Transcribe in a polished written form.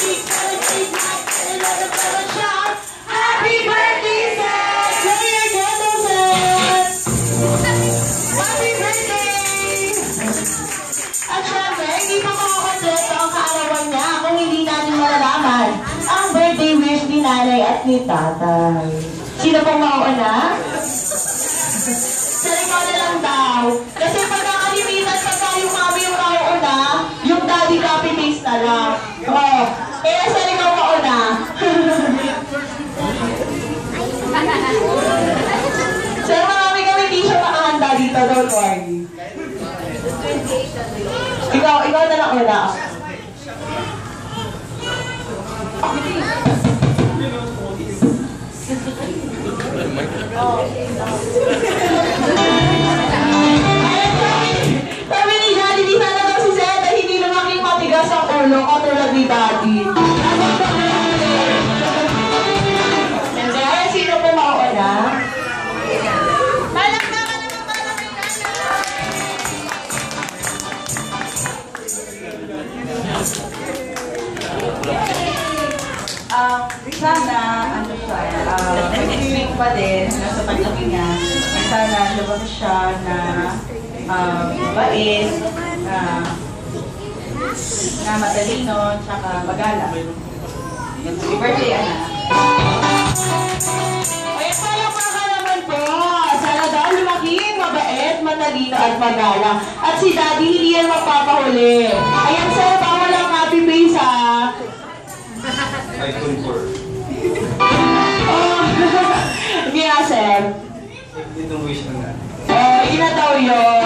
Happy birthday, sir! Clear candles, happy birthday! At syempre, hindi pa makakakompleto ang kaarawan niya kung hindi natin malalaman ang birthday wish ni nanay at ni tatay. Sino pong mauuna? Sir, ikaw na lang daw. Kasi pagkakalimitan pagka yung mami yung mauuna, yung daddy copy-paste na lang. Oh. Kaya sir, ikaw mauna. Sir, marami kami hindi siya makahanda dito, don't worry. Ikaw na lang una. Sabi ni Daddy, di sana daw si Seth ay hindi lumaking matigas ang ulo katulad ni Daddy. And then, sino po mauna? Sana, mag-speak pa din, nasa paglaki niya, sana lumaki siya na mabait, na matalino, tsaka magala. Happy birthday, anak. Ay, palakpakan naman po. Sana daw lumaking, mabait, matalino at magala. At si Daddy hindi yan magpapahuli. Ayan sir, bawal ang happy face ha. I concur. Oh, hindi nga sir. Itong wish na nga. Ina daw yun.